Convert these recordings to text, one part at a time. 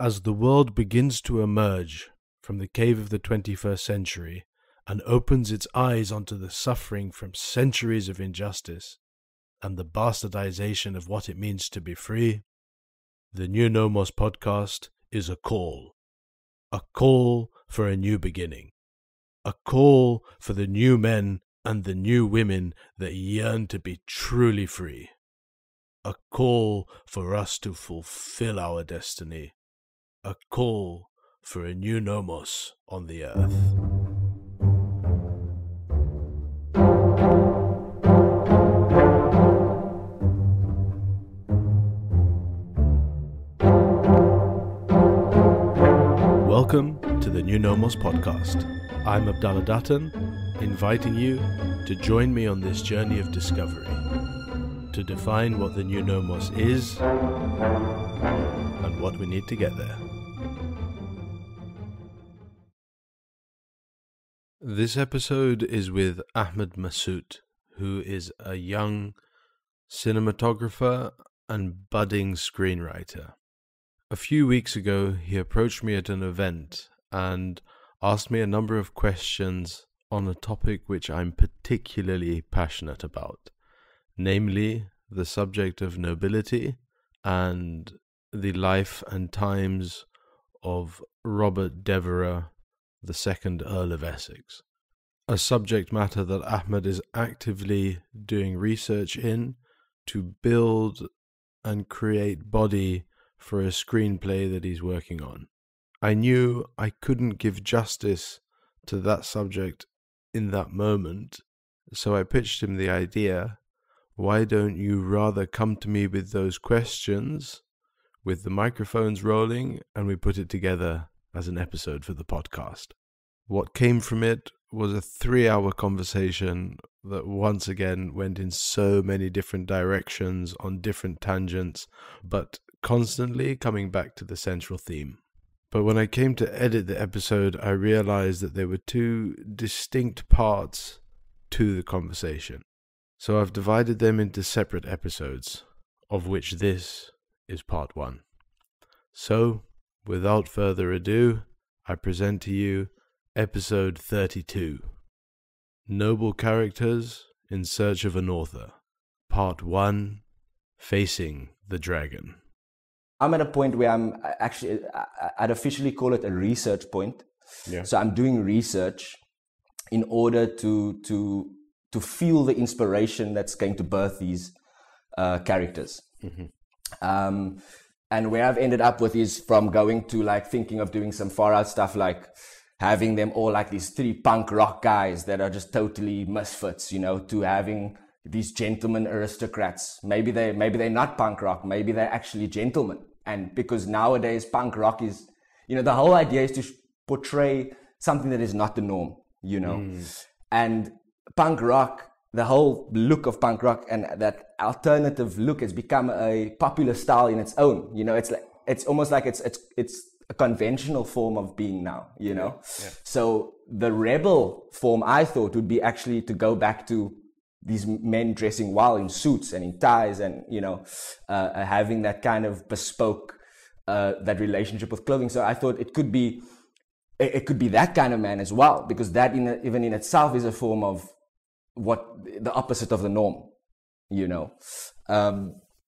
As the world begins to emerge from the cave of the 21st century and opens its eyes onto the suffering from centuries of injustice and the bastardization of what it means to be free, the New Nomos podcast is a call for a new beginning, a call for the new men and the new women that yearn to be truly free, a call for us to fulfill our destiny, a call for a new Nomos on the earth. Welcome to the New Nomos podcast. I'm Abdallah, inviting you to join me on this journey of discovery, to define what the New Nomos is and what we need to get there. This episode is with Ahmed Masoet, who is a young cinematographer and budding screenwriter. A few weeks ago, he approached me at an event and asked me a number of questions on a topic which I'm particularly passionate about, namely the subject of nobility and the life and times of Robert Devereux, the second Earl of Essex, a subject matter that Ahmed is actively doing research in to build and create body for a screenplay that he's working on. I knew I couldn't give justice to that subject in that moment, so I pitched him the idea, why don't you rather come to me with those questions, with the microphones rolling, and we put it together as an episode for the podcast. What came from it was a 3-hour conversation that once again went in so many different directions on different tangents, but constantly coming back to the central theme. But when I came to edit the episode, I realized that there were two distinct parts to the conversation. So I've divided them into separate episodes, of which this is part 1. So, without further ado, I present to you episode 32, Noble Characters in Search of an Author, part 1, Facing the Dragon. I'm at a point where I'd officially call it a research point. Yeah. So I'm doing research in order to feel the inspiration that's going to birth these characters. Mm-hmm. And where I've ended up with is from going to thinking of doing some far out stuff, like having them all like these 3 punk rock guys that are just totally misfits, to having these gentlemen aristocrats. Maybe they're not punk rock, maybe they're actually gentlemen. And because nowadays punk rock is, the whole idea is to portray something that is not the norm, And punk rock, the whole look of punk rock and that alternative look has become a popular style in its own. It's almost like it's a conventional form of being now, Yeah. So the rebel form, I thought, would be actually to go back to these men dressing well in suits and in ties and, having that kind of bespoke, that relationship with clothing. So I thought it could be that kind of man as well, because that even in itself is a form of what the opposite of the norm,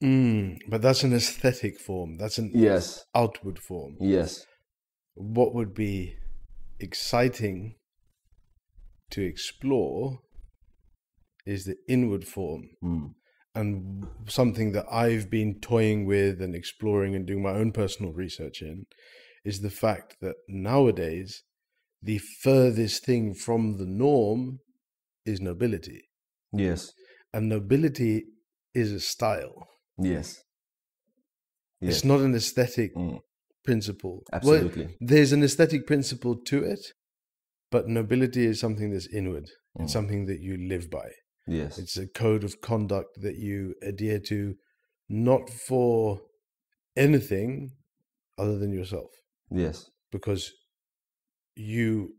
But that's an aesthetic form. That's an outward form. Yes. What would be exciting to explore is the inward form. And something that I've been toying with and exploring and doing my own personal research in is the fact that nowadays the furthest thing from the norm is nobility. Yes. And nobility is a style. Yes. It's not an aesthetic principle. Absolutely. Well, there's an aesthetic principle to it, but nobility is something that's inward. It's something that you live by. Yes. It's a code of conduct that you adhere to, not for anything other than yourself. Yes. Because you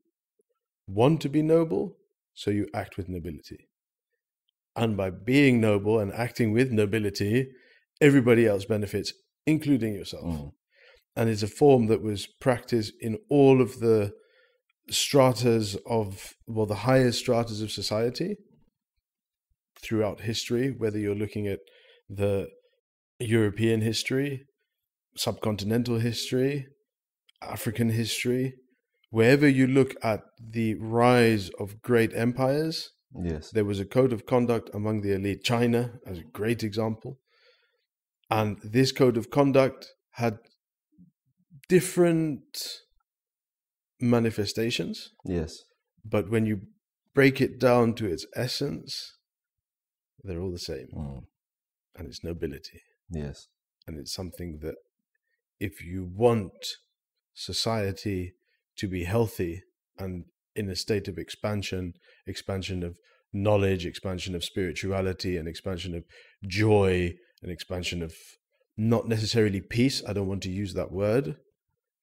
want to be noble, so you act with nobility. And by being noble and acting with nobility, everybody else benefits, including yourself. And it's a form that was practiced in all of the stratas of, well, the highest stratas of society throughout history, whether you're looking at the European history, subcontinental history, African history, wherever you look at the rise of great empires, yes, there was a code of conduct among the elite. China, as a great example. And this code of conduct had different manifestations. yes, But when you break it down to its essence, they're all the same. And it's nobility. yes, And it's something that if you want society to be healthy and in a state of expansion of knowledge, expansion of spirituality, and expansion of joy, and expansion of not necessarily peace. I don't want to use that word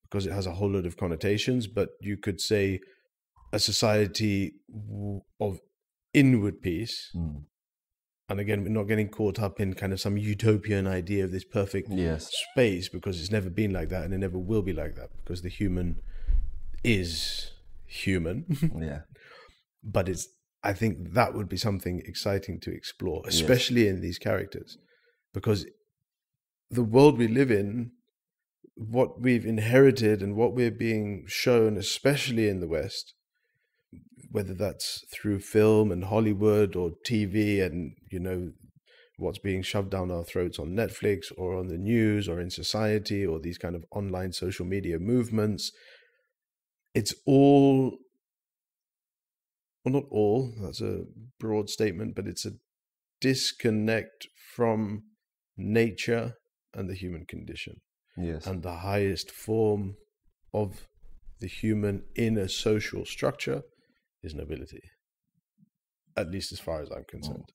because it has a whole lot of connotations, but you could say a society of inward peace. And again, we're not getting caught up in kind of some utopian idea of this perfect space, because it's never been like that and it never will be like that, because the human is human. But I think that would be something exciting to explore, especially in these characters, because the world we live in, what we've inherited and what we're being shown, especially in the West, whether that's through film and Hollywood or TV and, you know, what's being shoved down our throats on Netflix or on the news or in society or these kind of online social media movements, it's all, well, not all, that's a broad statement, but it's a disconnect from nature and the human condition. And the highest form of the human in a social structure is nobility, at least as far as I'm concerned.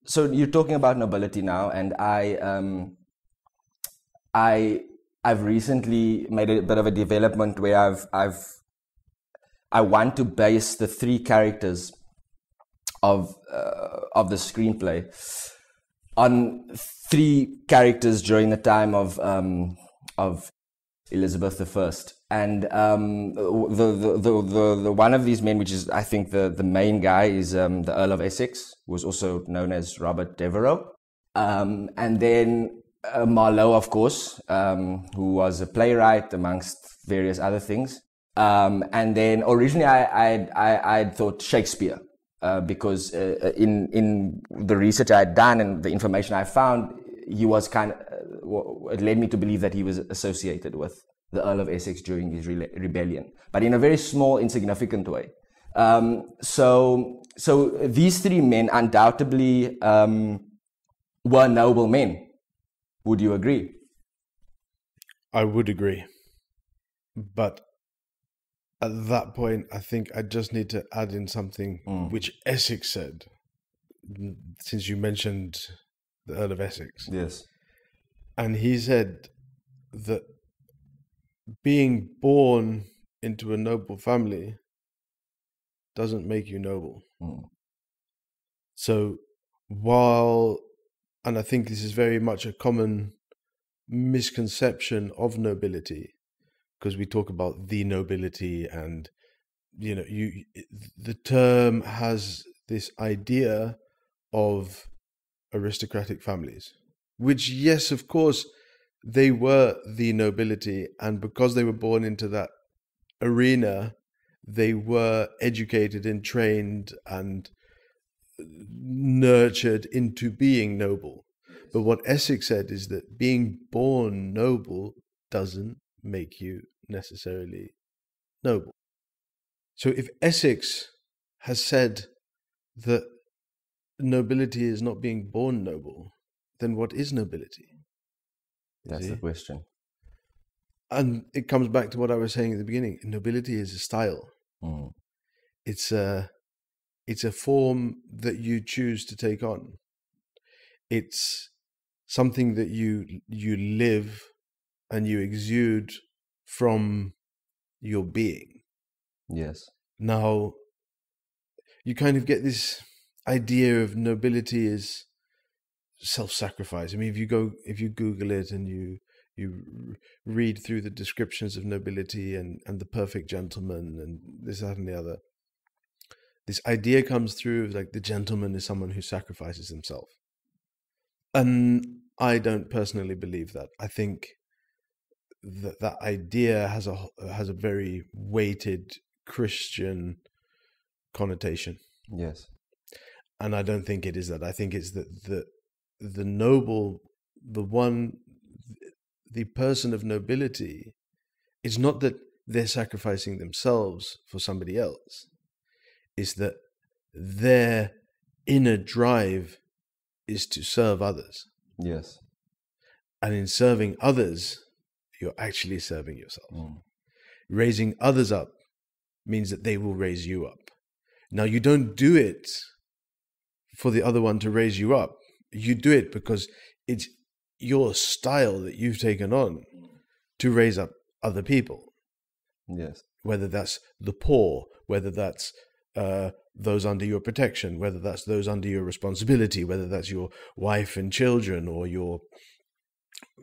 So you're talking about nobility now, and I've recently made a bit of a development where I want to base the three characters of the screenplay on three characters during the time of Elizabeth I, and the one of these men, which is I think the main guy, is the Earl of Essex, who was also known as Robert Devereux, and then Marlowe, of course, who was a playwright amongst various other things, and then originally I thought Shakespeare. Because in the research I had done and the information I found, he was kind of, it led me to believe that he was associated with the Earl of Essex during his rebellion, but in a very small, insignificant way. So these three men undoubtedly were noble men. Would you agree? I would agree. But at that point, I think I just need to add in something which Essex said, since you mentioned the Earl of Essex. Yes. And he said that being born into a noble family doesn't make you noble. So and I think this is very much a common misconception of nobility, because we talk about the nobility, and you know, the term has this idea of aristocratic families, which, yes, of course, they were the nobility, and because they were born into that arena, they were educated and trained and nurtured into being noble. But what Essex said is that being born noble doesn't make you necessarily noble. So if Essex has said that nobility is not being born noble, then what is nobility? That's the question. And it comes back to what I was saying at the beginning. Nobility is a style. It's a form that you choose to take on. It's something that you live and you exude from your being. Yes. Now, you kind of get this idea of nobility as self-sacrifice. I mean, if you Google it and you read through the descriptions of nobility and the perfect gentleman and this, that, and the other. This idea comes through of like the gentleman is someone who sacrifices himself. And I don't personally believe that. I think that idea has a very weighted Christian connotation. Yes. And I don't think it is that. I think it's that the noble, the person of nobility, it's not that they're sacrificing themselves for somebody else. It's that their inner drive is to serve others. Yes. And in serving others, you're actually serving yourself. Mm. Raising others up means that they will raise you up. Now, you don't do it for the other one to raise you up. You do it because it's your style that you've taken on to raise up other people. Yes. Whether that's the poor, whether that's those under your protection, whether that's those under your responsibility, whether that's your wife and children or your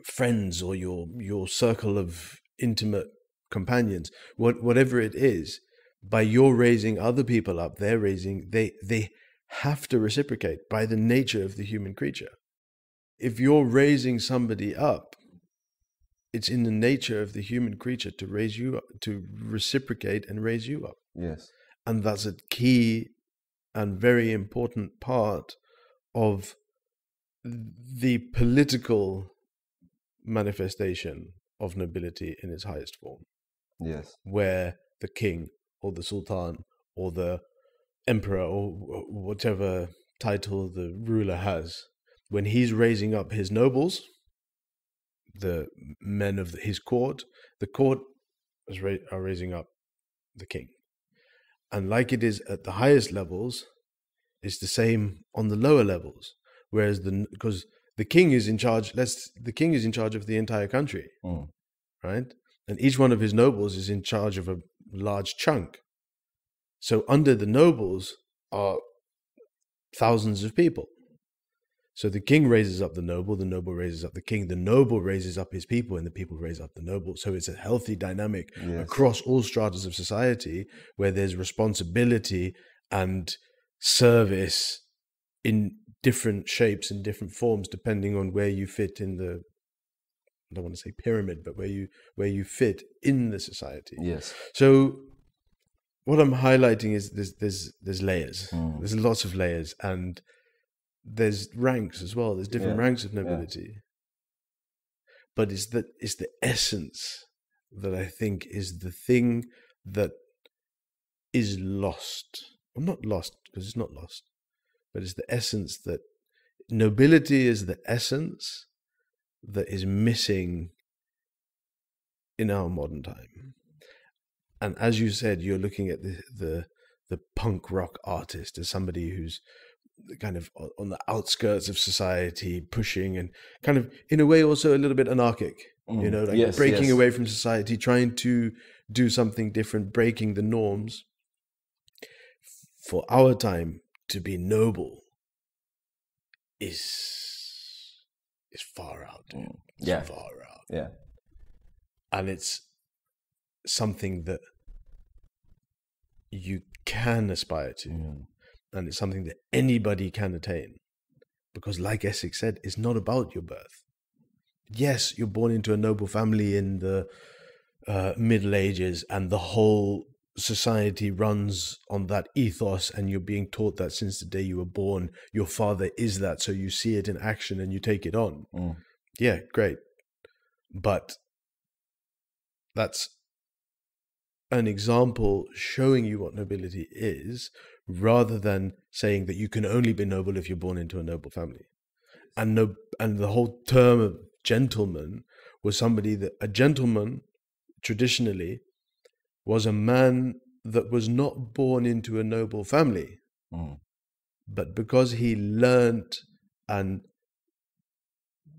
friends or your circle of intimate companions, whatever it is, by your raising other people up, they have to reciprocate by the nature of the human creature. If you're raising somebody up, it's in the nature of the human creature to raise you up, to reciprocate and raise you up. Yes. And that's a key and very important part of the political manifestation of nobility in its highest form. Yes. Where the king or the sultan or the emperor or whatever title the ruler has, when he's raising up his nobles, the men of his court, the court are raising up the king. And like it is at the highest levels, it's the same on the lower levels. Whereas because the king is in charge, the king is in charge of the entire country, right? And each one of his nobles is in charge of a large chunk. So under the nobles are thousands of people. So the king raises up the noble raises up the king, the noble raises up his people, and the people raise up the noble. So it's a healthy dynamic across all stratas of society where there's responsibility and service in different shapes and different forms, depending on where you fit in the, I don't want to say pyramid, but where you fit in the society. Yes. So what I'm highlighting is there's layers. There's lots of layers, and there's ranks as well. There's different ranks of nobility. Yeah. But it's the essence that I think is the thing that is lost. Well, not lost, because it's not lost, but it's the essence that nobility is the essence that is missing in our modern time. And as you said, you're looking at the punk rock artist as somebody who's kind of on the outskirts of society, pushing and kind of in a way also a little bit anarchic, breaking away from society, trying to do something different, breaking the norms. For our time, to be noble is far out. It's far out. Yeah. And it's something that you can aspire to. And it's something that anybody can attain. Because like Essex said, it's not about your birth. Yes, you're born into a noble family in the Middle Ages, and the whole society runs on that ethos, and you're being taught that since the day you were born. Your father is that, so you see it in action and you take it on. Yeah, great. But that's an example showing you what nobility is, rather than saying that you can only be noble if you're born into a noble family. And the whole term of gentleman was a gentleman traditionally was a man that was not born into a noble family, but because he learnt and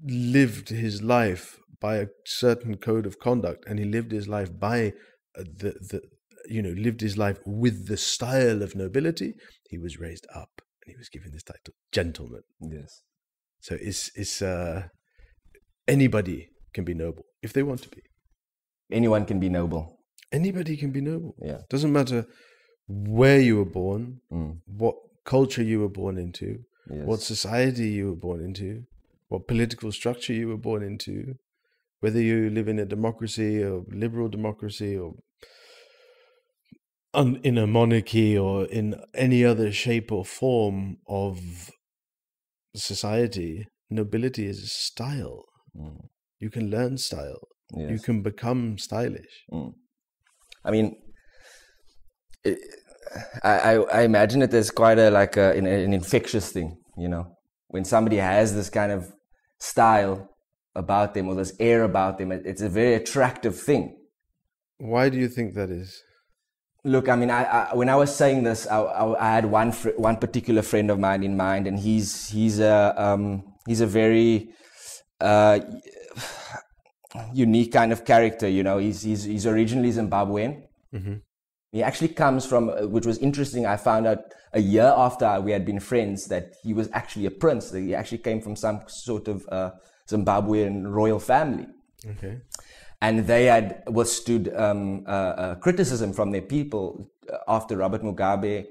lived his life by a certain code of conduct, and he lived his life by lived his life with the style of nobility, he was raised up and he was given this title, gentleman. Yes. So it's anybody can be noble if they want to be. Anyone can be noble. Anybody can be noble. Yeah. Doesn't matter where you were born, what culture you were born into, what society you were born into, what political structure you were born into, whether you live in a democracy or liberal democracy or in a monarchy or in any other shape or form of society. Nobility is a style. You can learn style. Yes. You can become stylish. I mean, I imagine it as quite an infectious thing, you know, when somebody has this kind of style about them or this air about them. It's a very attractive thing. Why do you think that is? Look, I mean, when I was saying this, I had one particular friend of mine in mind, and he's a very unique kind of character. You know, he's originally Zimbabwean. Mm-hmm. He actually comes from, which was interesting. I found out a year after we had been friends that he was actually a prince. That he actually came from some sort of Zimbabwean royal family. Okay. And they had withstood criticism from their people after Robert Mugabe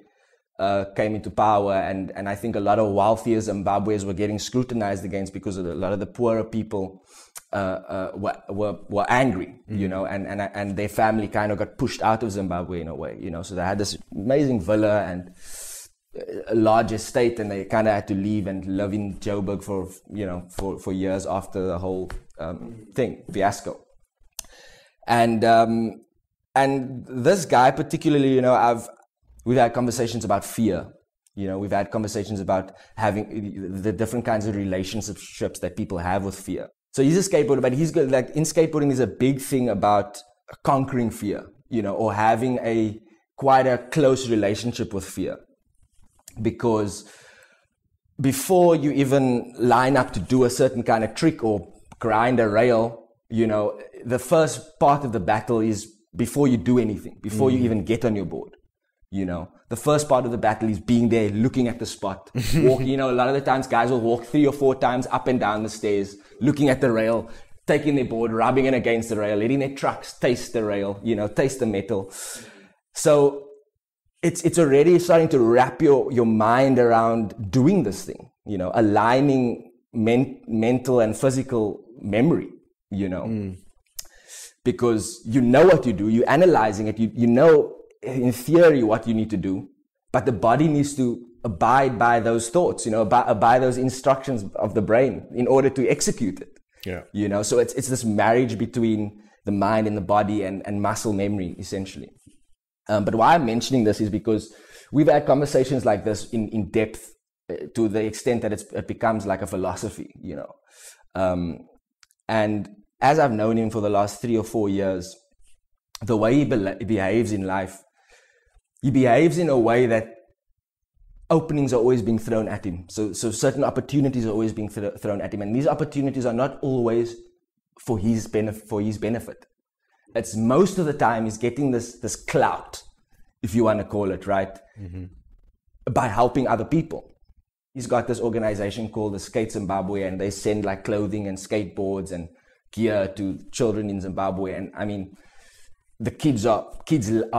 came into power. And I think a lot of wealthier Zimbabweans were getting scrutinized against because a lot of the poorer people were angry, you know, and their family kind of got pushed out of Zimbabwe in a way, you know. So they had this amazing villa and a large estate, and they kind of had to leave and live in Joburg for years after the whole fiasco. And this guy particularly, you know, we've had conversations about fear. You know, we've had conversations about having the different kinds of relationships that people have with fear. So he's a skateboarder, but he's good. Like in skateboarding, is a big thing about conquering fear, you know, or having quite a close relationship with fear. Because before you even line up to do a certain kind of trick or grind a rail, you know, the first part of the battle is before you do anything, before you even get on your board. You know, the first part of the battle is being there, looking at the spot, walking. You know, a lot of the times guys will walk 3 or 4 times up and down the stairs, looking at the rail, taking their board, rubbing it against the rail, letting their trucks taste the rail, you know, taste the metal. So it's already starting to wrap your mind around doing this thing, you know, aligning mental and physical memory, you know, because you know what you do, you're analyzing it, you know, in theory what you need to do, but the body needs to abide by those thoughts, you know, by those instructions of the brain in order to execute it. Yeah. You know, so it's this marriage between the mind and the body and muscle memory, essentially. But why I'm mentioning this is because we've had conversations like this in depth to the extent that it becomes like a philosophy, you know. And as I've known him for the last 3 or 4 years, the way he behaves in life, he behaves in a way that openings are always being thrown at him. So certain opportunities are always being thrown at him. And these opportunities are not always for his benefit. It's most of the time he's getting this clout, if you want to call it, right? Mm-hmm. By helping other people. He's got this organization called the Skate Zimbabwe, and they send like clothing and skateboards and gear to children in Zimbabwe. And I mean, the kids are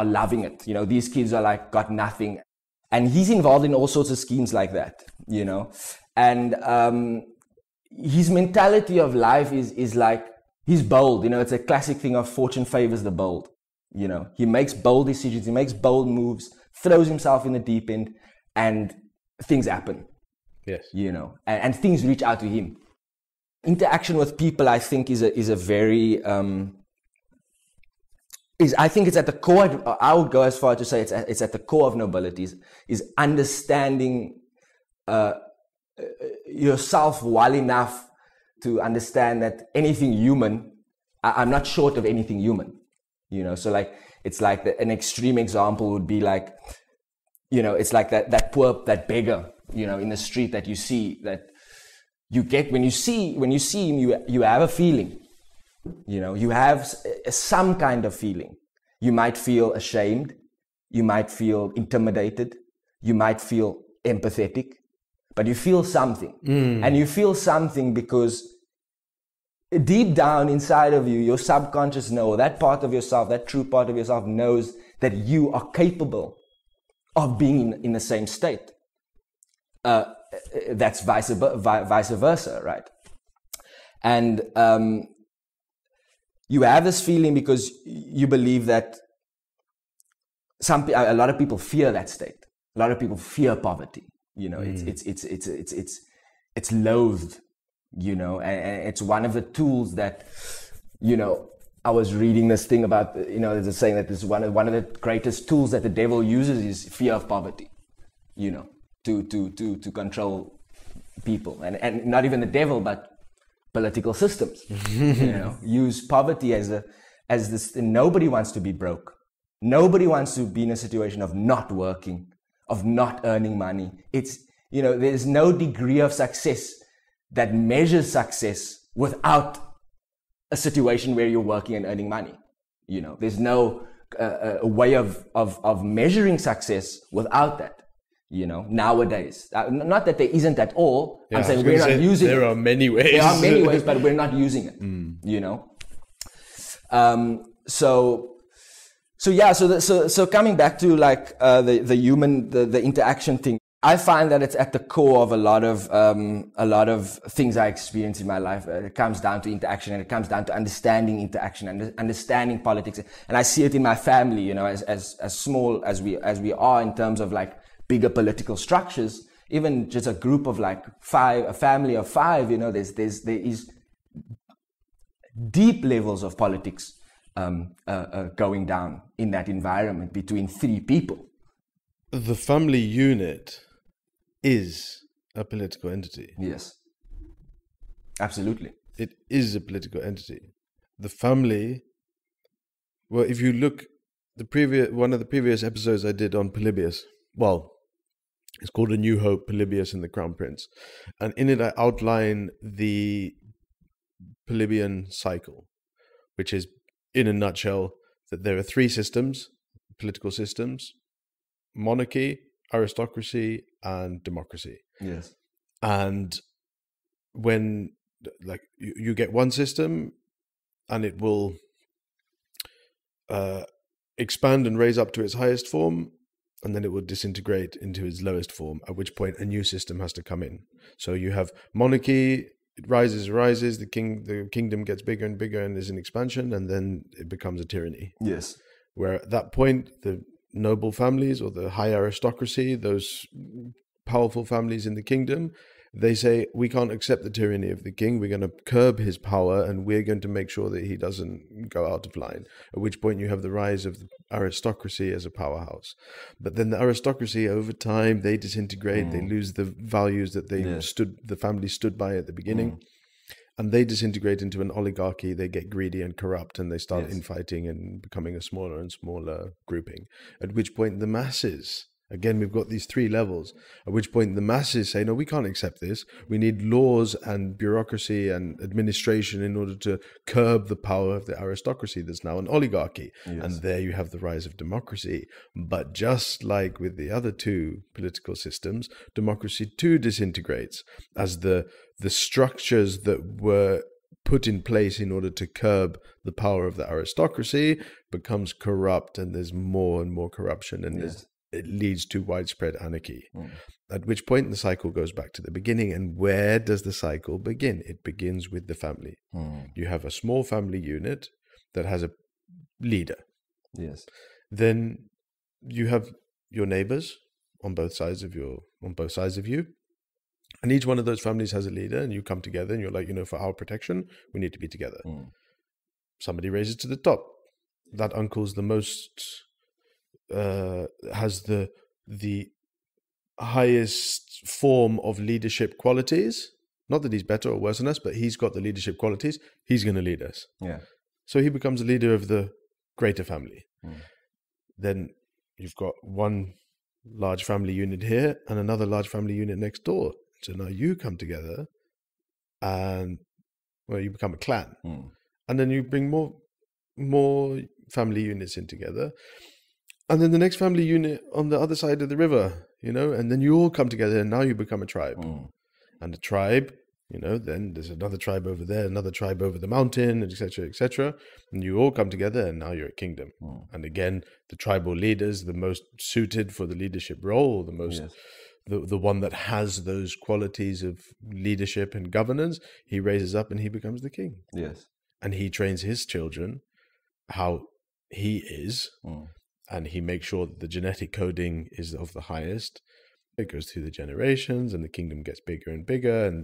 loving it. You know, these kids are like got nothing. And he's involved in all sorts of schemes like that, you know. And his mentality of life is like, he's bold. You know, it's a classic thing of fortune favors the bold. You know, he makes bold decisions, he makes bold moves, throws himself in the deep end, and things happen. Yes. You know, and things reach out to him. Interaction with people, I think, is a very... I think it's at the core. I would go as far to say it's at the core of nobility. Is understanding yourself well enough to understand that anything human, I'm not short of anything human. You know, so like it's like an extreme example would be like, you know, it's like that beggar, you know, in the street that you see, that you get when you see him, you have a feeling. You know, you have some kind of feeling. You might feel ashamed. You might feel intimidated. You might feel empathetic, but you feel something. And you feel something because deep down inside of you, your subconscious that part of yourself, that true part of yourself knows that you are capable of being in the same state. That's vice versa, right? And you have this feeling because you believe that a lot of people fear that state. A lot of people fear poverty. It's loathed. And it's one of the tools that, I was reading this thing about, there's a saying that this is one of the greatest tools that the devil uses is fear of poverty, to control people, and not even the devil, but political systems, use poverty as this. Nobody wants to be broke. Nobody wants to be in a situation of not working, of not earning money. It's, there's no degree of success that measures success without a situation where you're working and earning money. There's no a way of measuring success without that. Nowadays, not that there isn't at all. I'm saying we're not using it. There are many ways. There are many ways, but we're not using it. So coming back to like the human, the interaction thing. I find that it's at the core of a lot of things I experience in my life. It comes down to interaction, and it comes down to understanding interaction and understanding politics. And I see it in my family, as small as we are in terms of like bigger political structures. Even just a group of like a family of five, there is deep levels of politics going down in that environment between three people. The family unit is a political entity. Yes, absolutely. It is a political entity. The family, well, if you look, one of the previous episodes I did on Polybius, well, it's called A New Hope, Polybius and the Crown Prince. And in it I outline the Polybian cycle, which is, in a nutshell, that there are three systems, political systems: monarchy, aristocracy, and democracy. Yes. And when like you get one system and it will expand and raise up to its highest form, and then it will disintegrate into its lowest form, at which point a new system has to come in. So you have monarchy, it rises, the kingdom gets bigger and bigger and is in expansion, and then it becomes a tyranny. Yes. Where at that point, the noble families or the high aristocracy, those powerful families in the kingdom, they say, we can't accept the tyranny of the king. We're going to curb his power, and we're going to make sure that he doesn't go out of line. At which point you have the rise of the aristocracy as a powerhouse. But then the aristocracy, over time, they disintegrate. They lose the values that the family stood by at the beginning. And they disintegrate into an oligarchy. They get greedy and corrupt, and they start infighting and becoming a smaller and smaller grouping. At which point the masses, again, we've got these three levels, at which point the masses say, no, we can't accept this. We need laws and bureaucracy and administration in order to curb the power of the aristocracy that's now an oligarchy. Yes. And there you have the rise of democracy. But just like with the other two political systems, democracy too disintegrates as the structures that were put in place in order to curb the power of the aristocracy becomes corrupt, and there's more and more corruption, and it leads to widespread anarchy. At which point the cycle goes back to the beginning. And where does the cycle begin? It begins with the family. You have a small family unit that has a leader. Yes. Then you have your neighbors on both sides of you. And each one of those families has a leader, and you come together and you're like, for our protection, we need to be together. Somebody raises to the top. That uncle's the most, has the highest form of leadership qualities. Not that he's better or worse than us, but he's got the leadership qualities. He's going to lead us. Yeah. So he becomes the leader of the greater family. Then you've got one large family unit here and another large family unit next door. So now you come together and, you become a clan. And then you bring more family units in together. And then the next family unit on the other side of the river, and then you all come together and now you become a tribe. And a tribe You know, then there's another tribe over there, another tribe over the mountain, etc., etc. And you all come together, and now you're a kingdom. And again, the tribal leaders, the most suited for the leadership role, the most, the one that has those qualities of leadership and governance, he raises up and he becomes the king. Yes. And he trains his children how he is, and he makes sure that the genetic coding is of the highest. It goes through the generations, and the kingdom gets bigger and bigger, and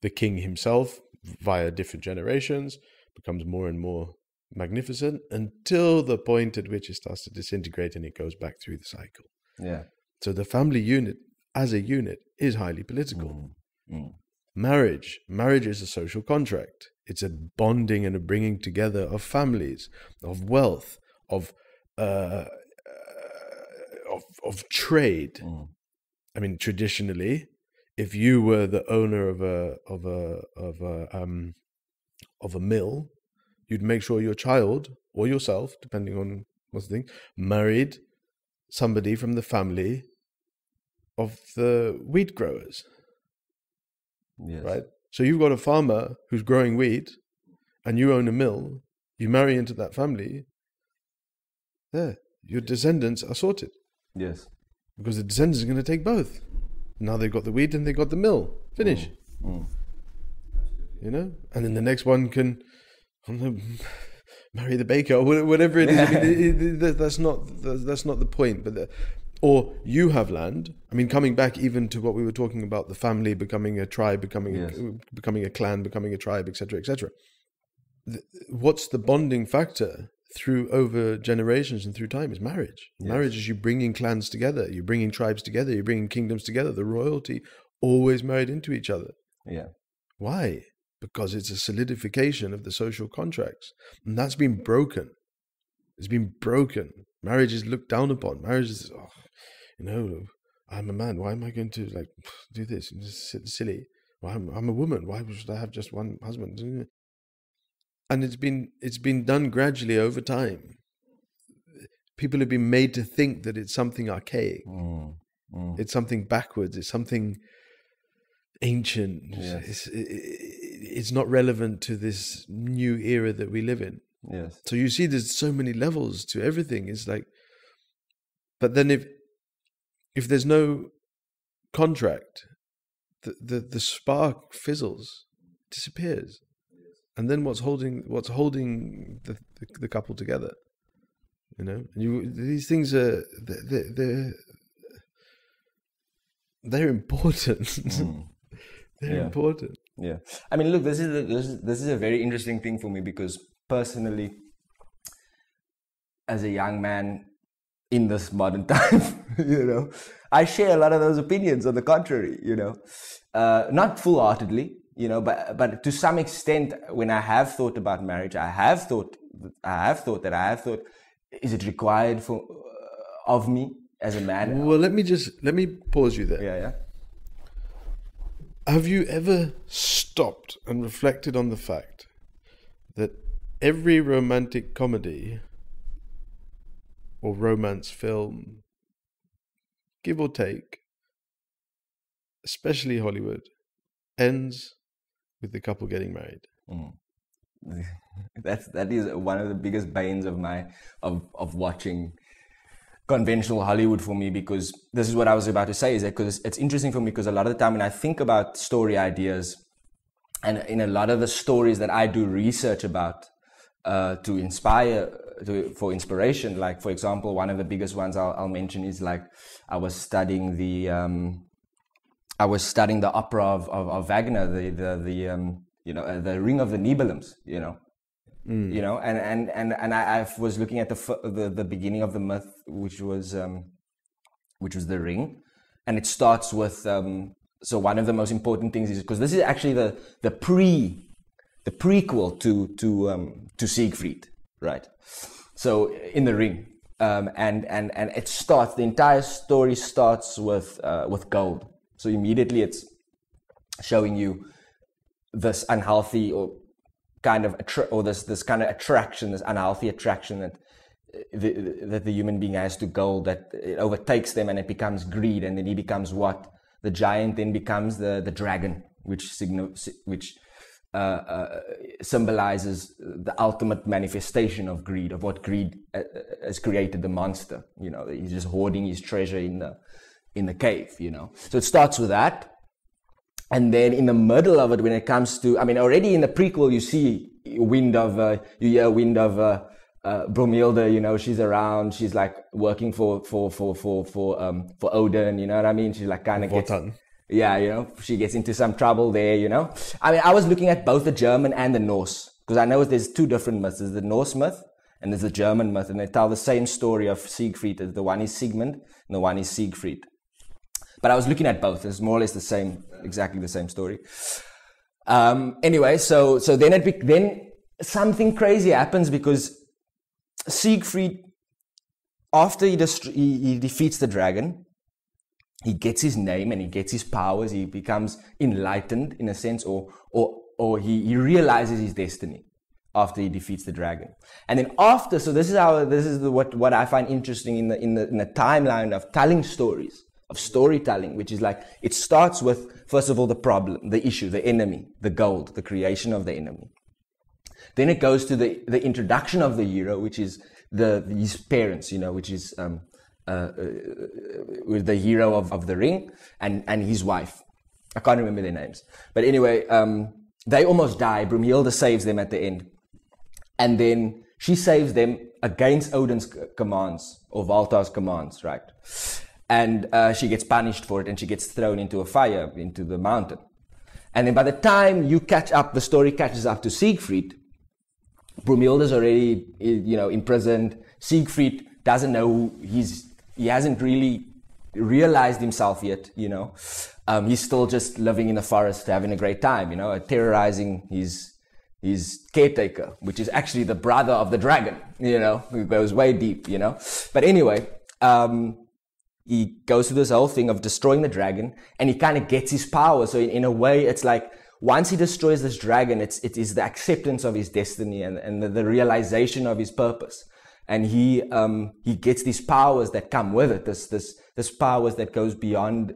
the king himself, via different generations, becomes more and more magnificent until the point at which it starts to disintegrate and it goes back through the cycle. Yeah. So the family unit, as a unit, is highly political. Marriage is a social contract. It's a bonding and a bringing together of families, of wealth, of trade. I mean, traditionally, if you were the owner of a mill, you'd make sure your child or yourself, depending on what's the thing, married somebody from the family of the wheat growers. Yes. Right? So you've got a farmer who's growing wheat, and you own a mill. You marry into that family. There, your descendants are sorted. Yes. Because the descendants are going to take both. Now they've got the wheat and they've got the mill. Finish. You know? And then the next one can marry the baker or whatever it is. I mean, that's not the point. But or you have land. I mean, coming back even to what we were talking about, the family becoming a tribe, becoming a clan, becoming a tribe, etc., etc. What's the bonding factor through over generations and through time is marriage. Marriage is you bringing clans together, you're bringing tribes together, you're bringing kingdoms together. The royalty always married into each other. Yeah. Why? Because it's a solidification of the social contracts, and that's been broken. It's been broken. Marriage is looked down upon. Marriage is, I'm a man. Why am I going to do this? It's silly. Well, I'm a woman. Why should I have just one husband? And it's been done gradually over time. People have been made to think that it's something archaic. It's something backwards. It's something ancient. Yes. It's not relevant to this new era that we live in. Yes. So you see, there's so many levels to everything. It's like, but then if there's no contract, the spark fizzles, disappears. And then what's holding the couple together? And these things are they're important. They're important. Yeah. I mean, look, this is a very interesting thing for me, because personally, as a young man in this modern time, I share a lot of those opinions. On the contrary, not full-heartedly. But to some extent, when I have thought about marriage, I have thought, is it required of me as a man? Well, let me pause you there. Yeah. Have you ever stopped and reflected on the fact that every romantic comedy or romance film, give or take, especially Hollywood, ends with the couple getting married? That is one of the biggest banes of watching conventional Hollywood for me, because this is what I was about to say, is that because it's interesting for me, because a lot of the time when I think about story ideas, and in a lot of the stories that I do research about to inspire, for inspiration, like for example, one of the biggest ones I'll mention is I was studying the opera of Wagner, the Ring of the Nibelungs, and I was looking at the beginning of the myth, which was the ring, and it starts with so one of the most important things is, because this is actually the prequel to Siegfried, right? So in the ring, and it starts, the entire story starts with gold. So immediately it's showing you this unhealthy or kind of this kind of attraction, this unhealthy attraction that the human being has to gold, that it overtakes them and it becomes greed, and then he becomes what? The giant then becomes the dragon, which symbolizes the ultimate manifestation of greed, of what greed has created the monster. You know, he's just hoarding his treasure in the cave. You know, so it starts with that, and then in the middle of it, when it comes to, I mean, already in the prequel, you hear wind of Bromhilde. You know, she's around. She's like working for Odin. You know what I mean? She's like kind of gets. Yeah, you know, she gets into some trouble there, you know. I mean, I was looking at both the German and the Norse, because I know there's two different myths. There's the Norse myth and there's the German myth, and they tell the same story of Siegfried. The one is Sigmund and the one is Siegfried. But I was looking at both. It's more or less the same, exactly the same story. Anyway, so then something crazy happens, because Siegfried, after he defeats the dragon, he gets his name and he gets his powers. He becomes enlightened in a sense, or he realizes his destiny after he defeats the dragon. And then after, so this is what I find interesting in the timeline of telling stories, of storytelling, which is like, it starts with, first of all, the problem, the issue, the enemy, the gold, the creation of the enemy. Then it goes to the introduction of the hero, which is his parents, you know, which is with the hero of the ring and his wife. I can't remember their names, but anyway, they almost die. Brumhilde saves them at the end, and then she saves them against Odin's commands, or Valtar's commands, right? And she gets punished for it, and she gets thrown into a fire, into the mountain. And then by the time you catch up, the story catches up to Siegfried. Brumhilde's already, you know, imprisoned. Siegfried doesn't know he hasn't really realized himself yet, you know. He's still just living in the forest, having a great time, you know, terrorizing his caretaker, which is actually the brother of the dragon, you know, who goes way deep, you know. But anyway, he goes through this whole thing of destroying the dragon, and he kind of gets his power. So in a way, it's like, once he destroys this dragon, it is the acceptance of his destiny and the realization of his purpose. And he gets these powers that come with it, this powers that goes beyond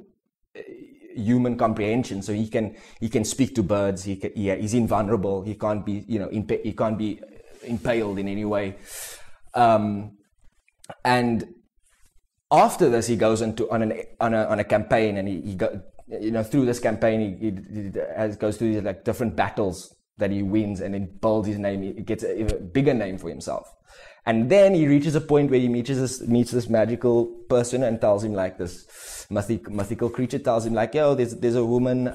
human comprehension. So he can speak to birds. He's invulnerable. He can't be, you know, he can't be impaled in any way. And after this, he goes on a campaign, and he you know, through this campaign, he goes through these like different battles that he wins, and then builds his name. He gets a bigger name for himself. And then he reaches a point where he meets this magical person and tells him, like, this mythical creature tells him, like, yo, there's a woman.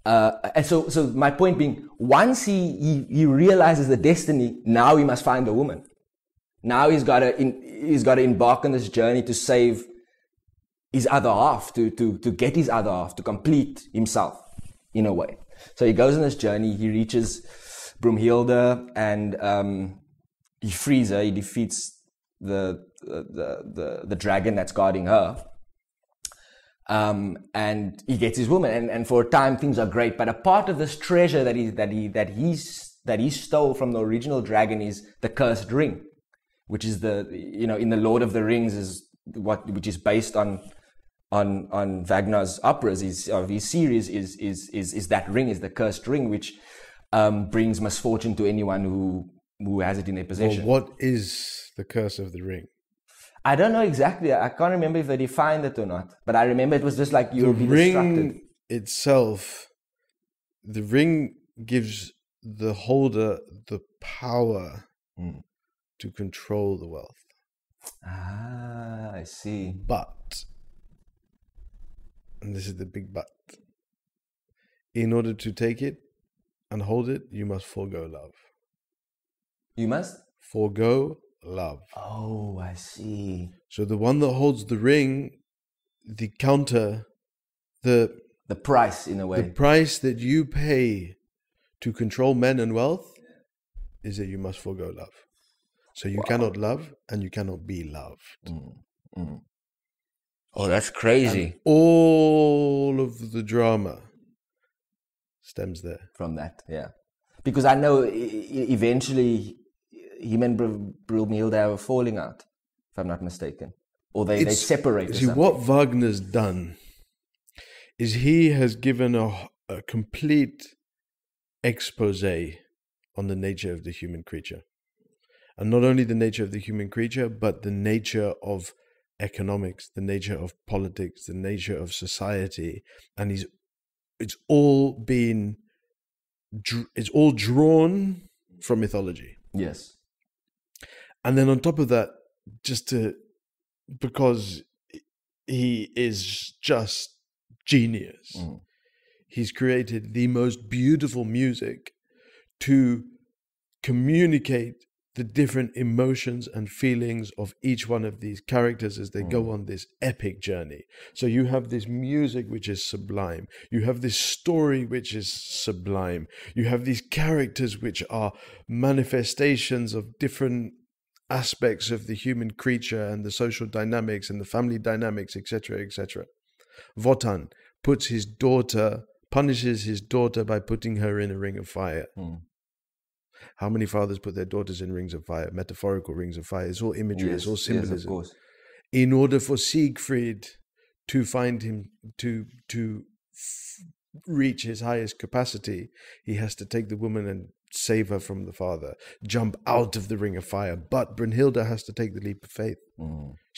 And so my point being, once he realizes the destiny, now he must find the woman. Now he's got to embark on this journey to save his other half, to get his other half, to complete himself in a way. So he goes on this journey. He reaches Brumhilde, and he frees her. He defeats the dragon that's guarding her, and he gets his woman. And for a time, things are great. But a part of this treasure that he stole from the original dragon is the cursed ring, which is in the Lord of the Rings which is based on Wagner's operas, his series is that ring, is the cursed ring, which brings misfortune to anyone who has it in their possession. Well, what is the curse of the ring? I don't know exactly. I can't remember if they defined it or not. But I remember it was just like you will be destructed. The ring itself, the ring gives the holder the power to control the wealth. Ah, I see. But, and this is the big but, in order to take it and hold it, you must forego love. You must? Forego love. Oh, I see. So the one that holds the ring, the counter, the price, in a way. The price that you pay to control men and wealth is that you must forego love. So you cannot love and you cannot be loved. Oh, that's crazy. And all of the drama stems there. From that, yeah. Because I know eventually him and Brumhilde have a falling out, if I'm not mistaken. Or they separate. See, what Wagner's done is he has given a complete expose on the nature of the human creature. And not only the nature of the human creature, but the nature of economics, the nature of politics, the nature of society. And it's all drawn from mythology. Yes. And then on top of that, because he is just genius, he's created the most beautiful music to communicate the different emotions and feelings of each one of these characters as they go on this epic journey. So you have this music which is sublime. You have this story which is sublime. You have these characters which are manifestations of different aspects of the human creature and the social dynamics and the family dynamics, etc., etc. Wotan punishes his daughter by putting her in a ring of fire. How many fathers put their daughters in rings of fire, metaphorical rings of fire? It's all imagery, it's all symbolism. Yes, of course. In order for Siegfried to find him, to reach his highest capacity, he has to take the woman and save her from the father, jump out of the ring of fire. But Brunhilde has to take the leap of faith.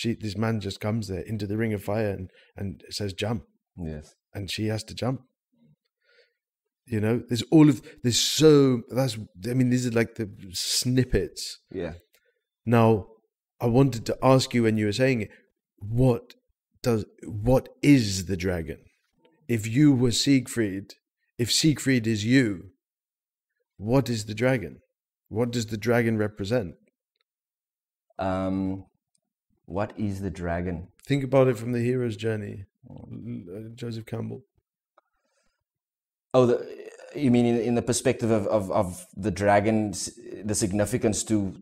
This man just comes there into the ring of fire and says, jump. Yes. And she has to jump. You know, these are like the snippets. Yeah. Now, I wanted to ask you when you were saying it, what is the dragon? If you were Siegfried, if Siegfried is you, what is the dragon? What does the dragon represent? What is the dragon? Think about it from the hero's journey, Joseph Campbell. Oh, you mean in the perspective of the dragon, the significance to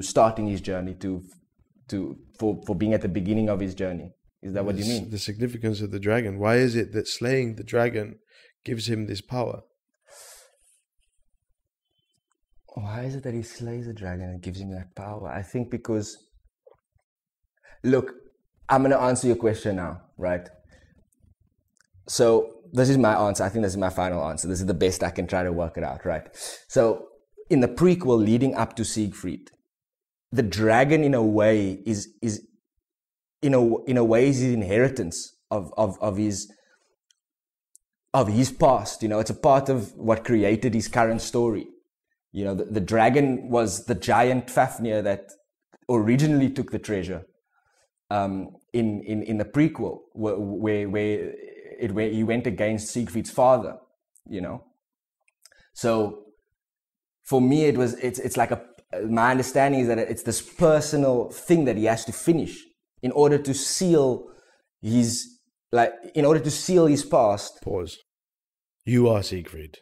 starting his journey, for being at the beginning of his journey? Is that what you mean? The significance of the dragon. Why is it that slaying the dragon gives him this power? Why is it that he slays the dragon and gives him that power? I think because, look, I'm going to answer your question now, right? So this is my answer. I think this is my final answer. This is the best I can try to work it out, right? So in the prequel leading up to Siegfried, the dragon in a way is his inheritance of his past. You know, it's a part of what created his current story. You know, the dragon was the giant Fafnir that originally took the treasure in the prequel, where he went against Siegfried's father, you know. So for me, it's like my understanding is that it's this personal thing that he has to finish in order to seal his past. Pause. You are Siegfried.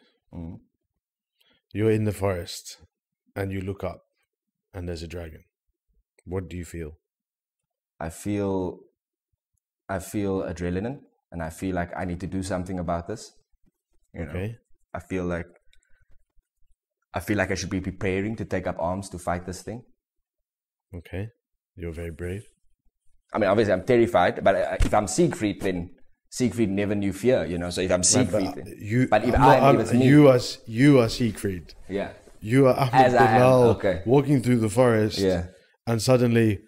You're in the forest and you look up and there's a dragon. What do you feel? I feel adrenaline. And I feel like I need to do something about this. You know? I feel like I should be preparing to take up arms to fight this thing. Okay. You're very brave. I mean, obviously I'm terrified, but if I'm Siegfried, then Siegfried never knew fear, you know. So if I'm Siegfried, you are Siegfried. Yeah. You are Ahmed Masoet walking through the forest. Yeah. And suddenly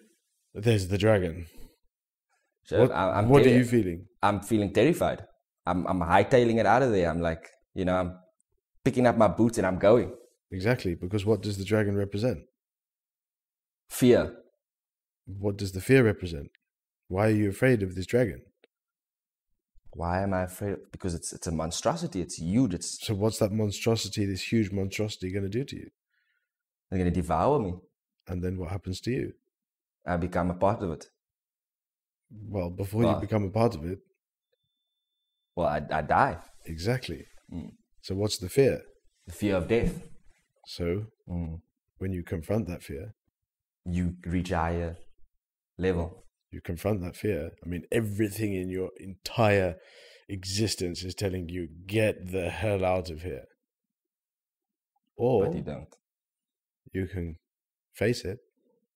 there's the dragon. So what are you feeling? I'm feeling terrified. I'm hightailing it out of there. I'm like, you know, I'm picking up my boots and I'm going. Exactly, because what does the dragon represent? Fear. What does the fear represent? Why are you afraid of this dragon? Why am I afraid? Because it's a monstrosity. It's huge. So what's that monstrosity, this huge monstrosity, going to do to you? They're going to devour me. And then what happens to you? I become a part of it. Well, before you become a part of it... Well, I die. Exactly. So what's the fear? The fear of death. So, when you confront that fear... You reach a higher level. You confront that fear. I mean, everything in your entire existence is telling you, get the hell out of here. Or... But you don't. You can face it,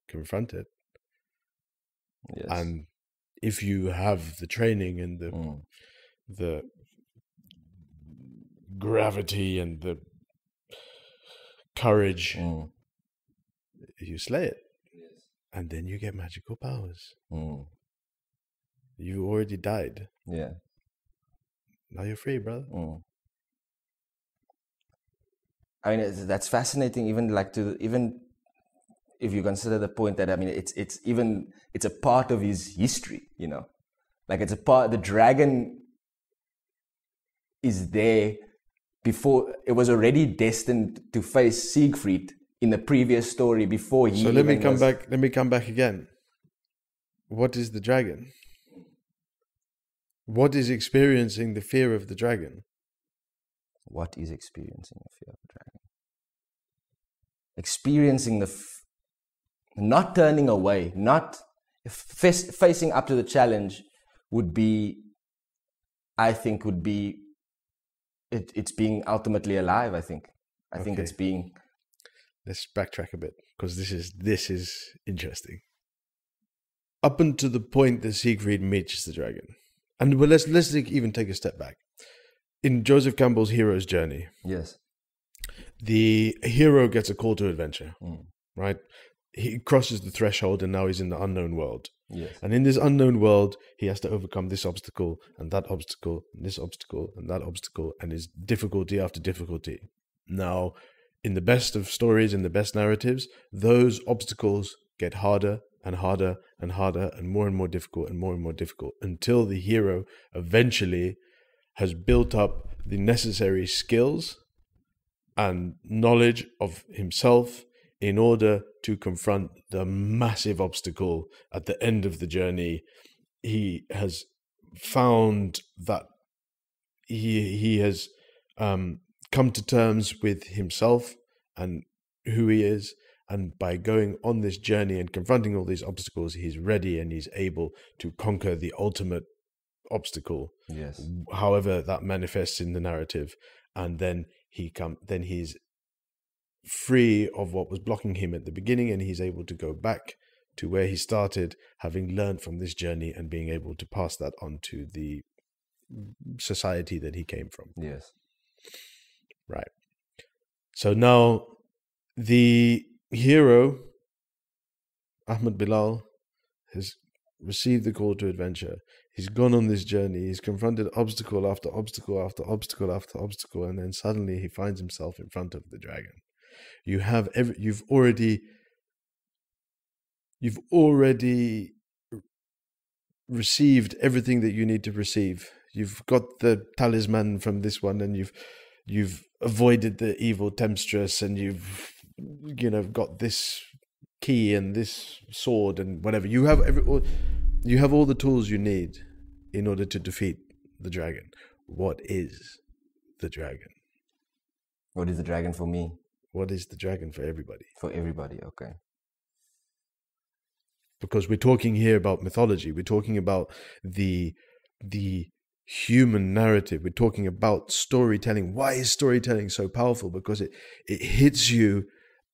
confront it. Yes. And if you have the training and the gravity and the courage. You slay it. Yes. And then you get magical powers. You already died. Yeah. Now you're free, brother. I mean, that's fascinating. Even if you consider the point that, I mean, it's a part of his history. You know, like it's a part. The dragon is there before it was already destined to face Siegfried in the previous story before he. So let me come back. Let me come back again. What is the dragon? What is experiencing the fear of the dragon? What is experiencing the fear of the dragon? Experiencing not turning away, not facing up to the challenge would be, I think, it's being ultimately alive. I think it's being. Let's backtrack a bit because this is interesting. Up until the point that Siegfried meets the dragon, and let's even take a step back. In Joseph Campbell's hero's journey, yes, the hero gets a call to adventure, right? He crosses the threshold and now he's in the unknown world. Yes. And in this unknown world, he has to overcome this obstacle and that obstacle, and this obstacle and that obstacle, and it's difficulty after difficulty. Now, in the best of stories, in the best narratives, those obstacles get harder and harder and harder and more difficult and more difficult until the hero eventually has built up the necessary skills and knowledge of himself in order to confront the massive obstacle at the end of the journey. He has found that he has come to terms with himself and who he is, and by going on this journey and confronting all these obstacles, he's ready and he's able to conquer the ultimate obstacle, yes, however that manifests in the narrative, and then he's free of what was blocking him at the beginning, and he's able to go back to where he started, having learned from this journey and being able to pass that on to the society that he came from. Yes. Right. So now the hero, Ahmed Bilal, has received the call to adventure. He's gone on this journey. He's confronted obstacle after obstacle after obstacle after obstacle, and then suddenly he finds himself in front of the dragon. You've already received everything that you need to receive. You've got the talisman from this one, and you've avoided the evil temptress, and you've got this key and this sword and whatever. You have all the tools you need in order to defeat the dragon. What is the dragon? What is the dragon for me? What is the dragon for everybody? For everybody, okay. Because we're talking here about mythology. We're talking about the human narrative. We're talking about storytelling. Why is storytelling so powerful? Because it hits you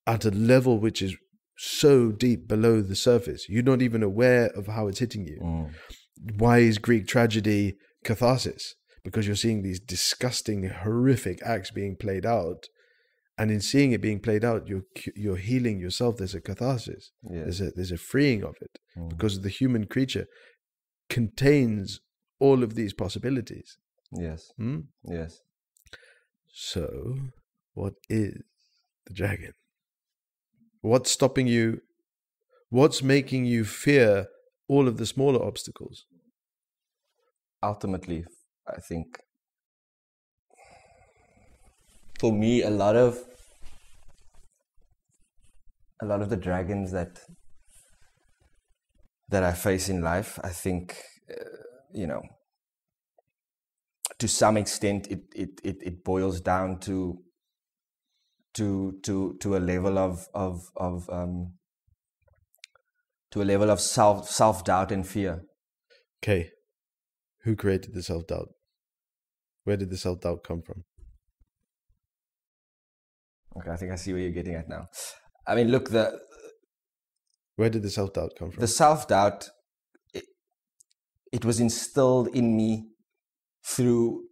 at a level which is so deep below the surface. You're not even aware of how it's hitting you. Why is Greek tragedy catharsis? Because you're seeing these disgusting, horrific acts being played out. And in seeing it being played out, you're healing yourself. There's a catharsis. Yes. There's a freeing of it. Because the human creature contains all of these possibilities. Yes. Yes. So, what is the dragon? What's stopping you? What's making you fear all of the smaller obstacles? Ultimately, I think, for me, a lot of the dragons that I face in life, I think, to some extent, it boils down to a level of self-doubt and fear. Okay, who created the self-doubt? Where did the self-doubt come from? Okay, I think I see where you're getting at now. I mean, look, where did the self-doubt come from? The self-doubt, it was instilled in me through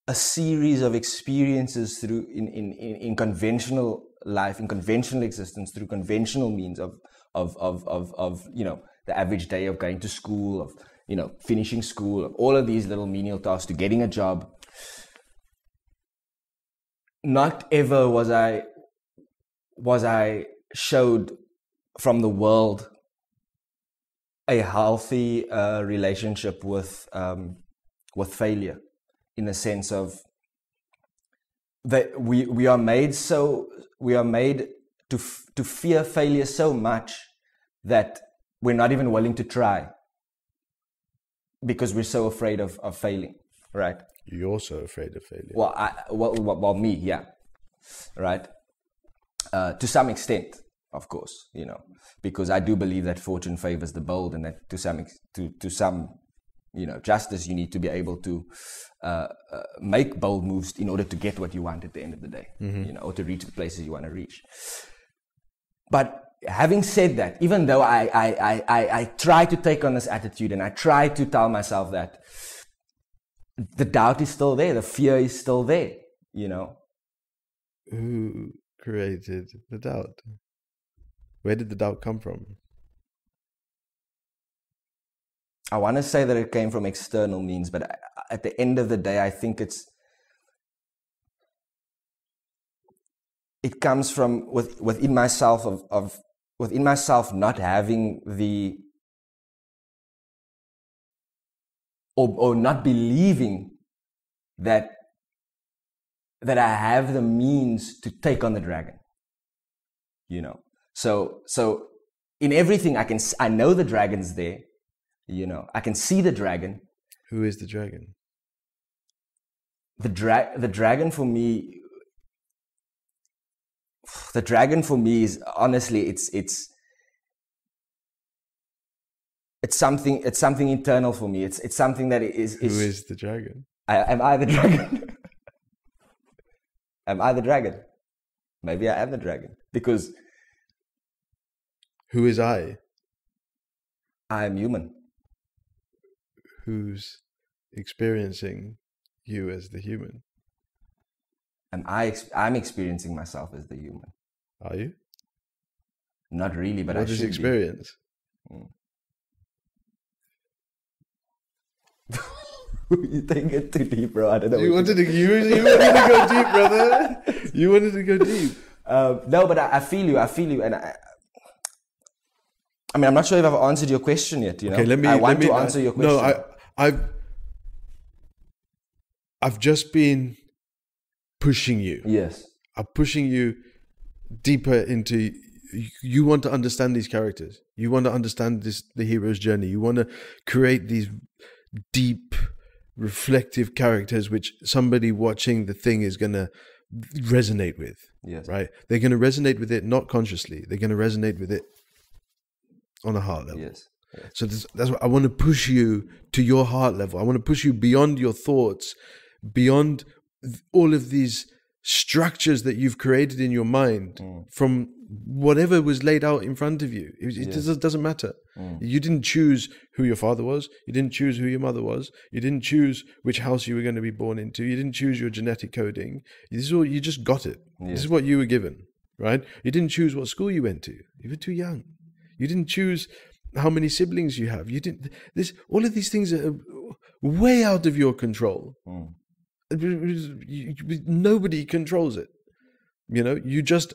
a series of experiences through in conventional life, in conventional existence, through conventional means of the average day of going to school, of finishing school, of all of these little menial tasks, to getting a job. Not ever was I showed from the world a healthy relationship with failure, in the sense of that we are made to fear failure so much that we're not even willing to try, because we're so afraid of failing, right? You're so afraid of failure. Well, me, yeah, right. To some extent, of course, because I do believe that fortune favors the bold, and that to some justice, you need to be able to make bold moves in order to get what you want at the end of the day, or to reach the places you want to reach. But having said that, even though I try to take on this attitude, and I try to tell myself that the doubt is still there, the fear is still there, Who created the doubt? Where did the doubt come from? I want to say that it came from external means, but at the end of the day, I think it comes from within myself within myself not having the, or not believing that I have the means to take on the dragon. So in everything I know the dragon's there. I can see the dragon. Who is the dragon? The dragon for me. The dragon for me is, honestly, it's something internal for me. It's something that is. Who is the dragon? Am I the dragon? Am I the dragon? Maybe I am the dragon, because. Who is I? I am human. Who's experiencing you as the human? I'm experiencing myself as the human. Are you? Not really, but what is experience? You take it too deep, bro. I don't know. You wanted to go deep, brother. You wanted to go deep. No, but I feel you, and I mean, I'm not sure if I've answered your question yet. Okay, I want to answer your question. No, I've just been pushing you. Yes. I'm pushing you deeper into. You want to understand these characters. You want to understand the hero's journey. You want to create these deep, reflective characters which somebody watching the thing is going to resonate with. Yes. Right? They're going to resonate with it not consciously. They're going to resonate with it on a heart level. Yes. So that's what I want to push you to, your heart level. I want to push you beyond your thoughts, beyond all of these structures that you've created in your mind from whatever was laid out in front of you. It doesn't matter. You didn't choose who your father was. You didn't choose who your mother was. You didn't choose which house you were going to be born into. You didn't choose your genetic coding. This is all, you just got it. Yes. This is what you were given, right? You didn't choose what school you went to. You were too young. You didn't choose how many siblings you have. You didn't. All of these things are way out of your control. Nobody controls it. You just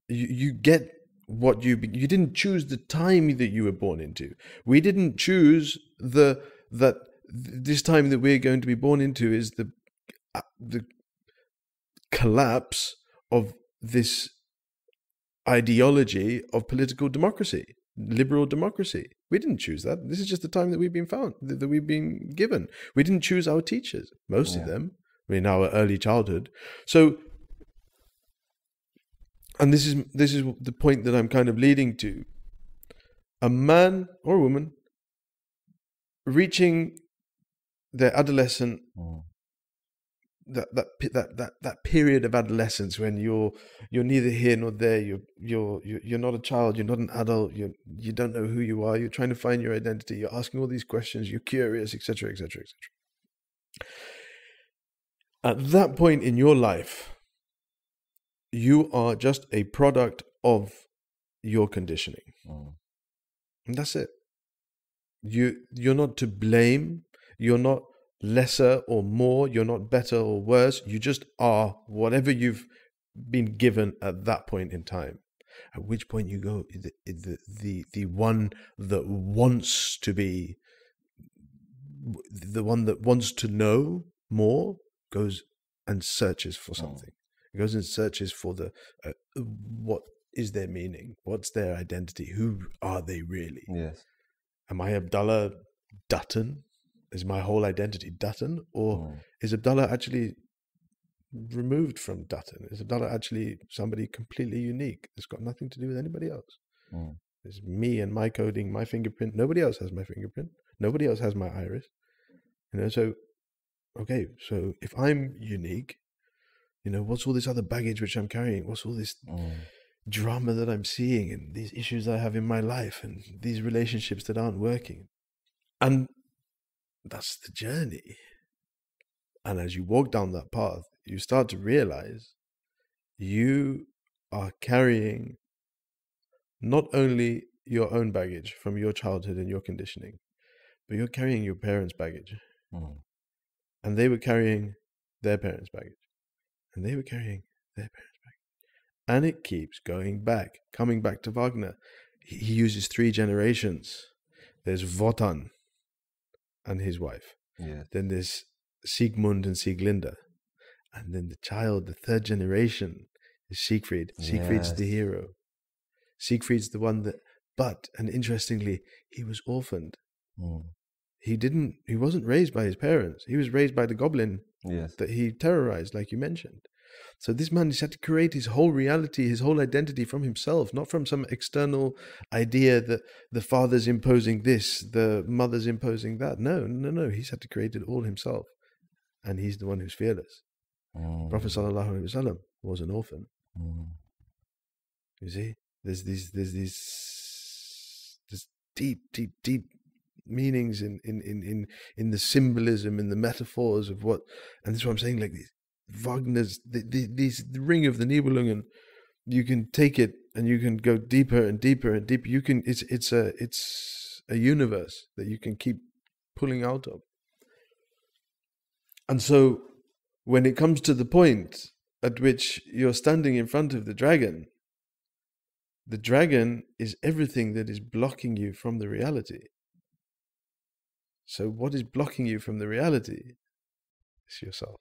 you get what you didn't choose the time that you were born into. We didn't choose that this time that we're going to be born into is the collapse of this ideology of political democracy, liberal democracy. We didn't choose that. This is just the time that we've been given. We didn't choose our teachers, most of them, in our early childhood. So, and this is the point that I'm kind of leading to. A man or a woman reaching their adolescent, that period of adolescence when you're neither here nor there. You're not a child. You're not an adult. You don't know who you are. You're trying to find your identity. You're asking all these questions. You're curious, etc., etc., etc. At that point in your life, you are just a product of your conditioning. And that's it. You're not to blame. You're not lesser or more. You're not better or worse. You just are whatever you've been given at that point in time. At which point you go, the one that wants to be, the one that wants to know more goes and searches for something. It goes and searches for what is their meaning? What's their identity? Who are they really? Yes. Am I Abdallah Dutton? Is my whole identity Dutton? Or is Abdallah actually removed from Dutton? Is Abdallah actually somebody completely unique? It's got nothing to do with anybody else. It's me and my coding, my fingerprint. Nobody else has my fingerprint. Nobody else has my iris. So, okay, so if I'm unique, what's all this other baggage which I'm carrying? What's all this drama that I'm seeing and these issues I have in my life and these relationships that aren't working? And that's the journey. And as you walk down that path, you start to realize you are carrying not only your own baggage from your childhood and your conditioning, but you're carrying your parents' baggage. And they were carrying their parents' baggage. And they were carrying their parents' baggage. And it keeps coming back to Wagner. He uses 3 generations. There's Wotan and his wife. Yes. Then there's Siegmund and Sieglinde. And then the child, the 3rd generation, is Siegfried. Siegfried's the hero. Siegfried's the one and interestingly, he was orphaned. He wasn't raised by his parents. He was raised by the goblin that he terrorized, like you mentioned. So this man has had to create his whole reality, his whole identity from himself, not from some external idea that the father's imposing this, the mother's imposing that. No. He's had to create it all himself. And he's the one who's fearless. Prophet Sallallahu Alaihi Wasallam was an orphan. You see, there's deep meanings in the symbolism, in the metaphors of what, and that's what I'm saying. Like Wagner's the Ring of the Nibelungen, you can take it and you can go deeper and deeper and deeper. You can it's a universe that you can keep pulling out of. And so when it comes to the point at which you're standing in front of the dragon is everything that is blocking you from the reality. So what is blocking you from the reality is yourself.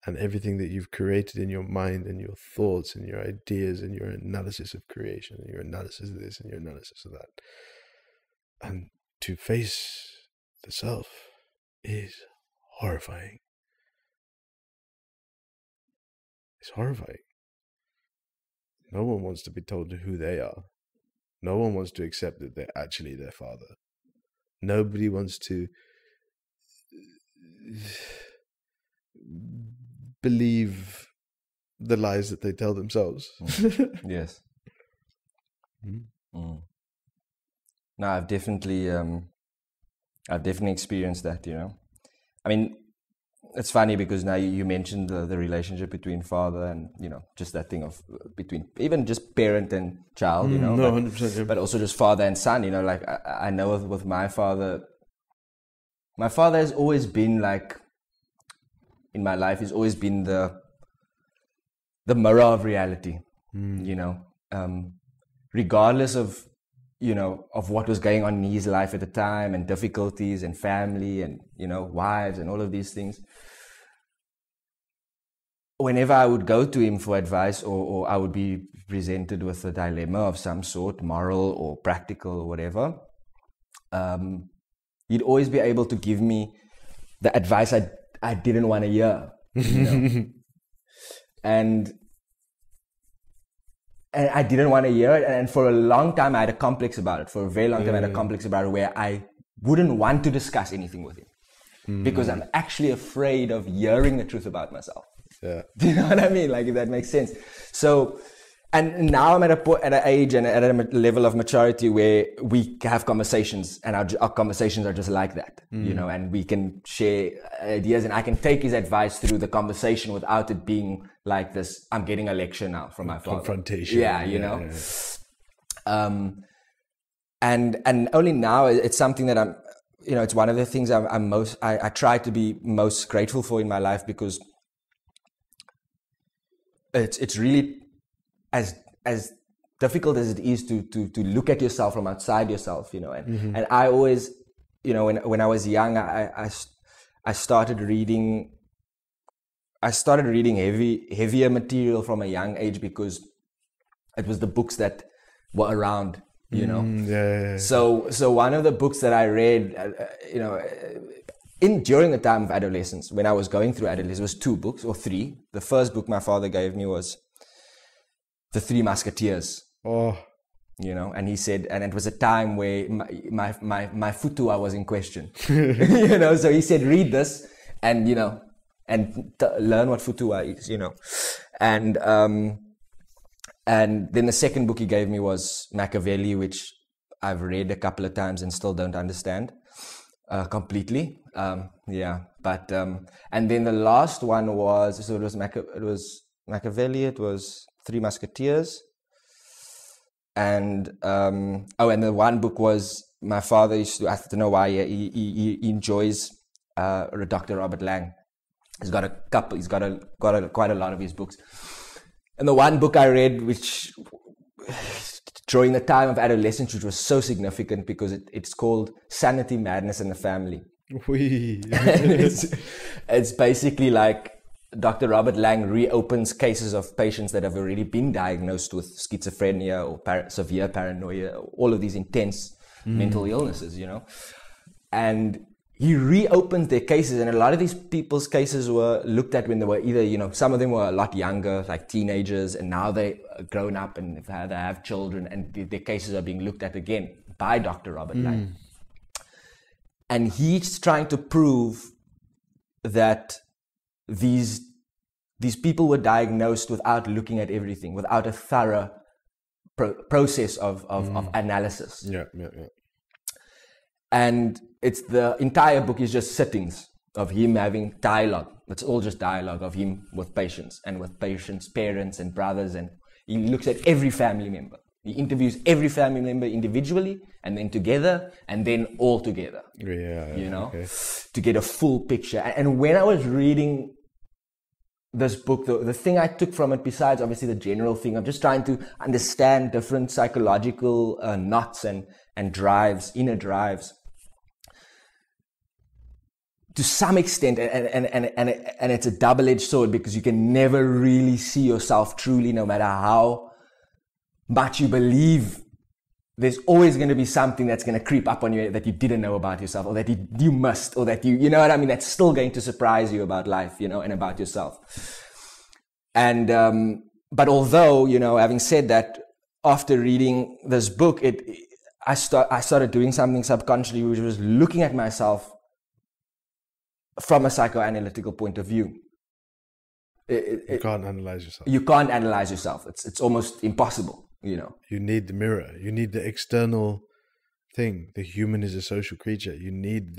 And everything that you've created in your mind and your thoughts and your ideas and your analysis of creation and your analysis of this and your analysis of that. And to face the self is horrifying. It's horrifying. No one wants to be told who they are. No one wants to accept that they're actually their father. Nobody wants to believe the lies that they tell themselves. Yes. No, I've definitely experienced that. I mean, it's funny because now you mentioned the relationship between father and just that thing of between even just parent and child. No, 100%. Yeah. But also just father and son. Like I know with my father. My father has always been like, in my life, he's always been the mirror of reality, regardless of, of what was going on in his life at the time and difficulties and family and, wives and all of these things. Whenever I would go to him for advice or I would be presented with a dilemma of some sort, moral or practical or whatever, he'd always be able to give me the advice I didn't want to hear, and I didn't want to hear it. And for a long time, I had a complex about it. For a very long time, I had a complex about it where I wouldn't want to discuss anything with him because I'm actually afraid of hearing the truth about myself. Yeah. Do you know what I mean? Like, if that makes sense. So, And now I'm at an age and at a level of maturity where we have conversations, and our conversations are just like that, you know, and we can share ideas, and I can take his advice through the conversation without it being like this, I'm getting a lecture now from my father. Confrontation. Yeah, you know. Yeah. And only now it's something that I'm, you know, it's one of the things I try to be most grateful for in my life, because it's really as difficult as it is to look at yourself from outside yourself, you know, and I always, you know, when I was young, I started reading heavier material from a young age, because it was the books that were around, you know. So one of the books that I read, you know, during the time of adolescence, when I was going through adolescence, was 2 books or 3. The first book my father gave me was The Three Musketeers. Oh, you know, and he said, and it was a time where my futua was in question, you know. So he said, read this, and you know, and learn what futua is, you know. And then the second book he gave me was Machiavelli, which I've read a couple of times and still don't understand completely. But and then the last one was, so it was Machiavelli, it was Three Musketeers, and and the one book was, my father used to, I don't know why, he enjoys Dr. Robert Lang. He's got quite a lot of his books. And the one book I read, which during the time of adolescence, which was so significant, because it's called Sanity, Madness, and the Family. It's basically like Dr. Robert Lang reopens cases of patients that have already been diagnosed with schizophrenia or severe paranoia, all of these intense mental illnesses, you know. And he reopened their cases, and a lot of these people's cases were looked at when they were either, you know, some of them were a lot younger, like teenagers, and now they're grown up and they have children, and their cases are being looked at again by Dr. Robert Lang. And he's trying to prove that these people were diagnosed without looking at everything, without a thorough process of analysis. Yeah. And it's, the entire book is just sittings of him having dialogue. It's all just dialogue of him with patients, and with patients' parents and brothers, and he looks at every family member. He interviews every family member individually, and then together, and then all together. You know, to get a full picture. And when I was reading this book, the thing I took from it, besides obviously the general thing of just trying to understand different psychological knots and drives, inner drives, to some extent, and it's a double-edged sword, because you can never really see yourself truly, no matter how much you believe. There's always going to be something that's going to creep up on you that you didn't know about yourself, or that you must, or that you know what I mean, that's still going to surprise you about life, you know, and about yourself. And but although, you know, having said that, after reading this book, I started doing something subconsciously, which was looking at myself from a psychoanalytical point of view. You can't analyze yourself. You can't analyze yourself. It's almost impossible, you know. You need the mirror. You need the external thing. The human is a social creature. You need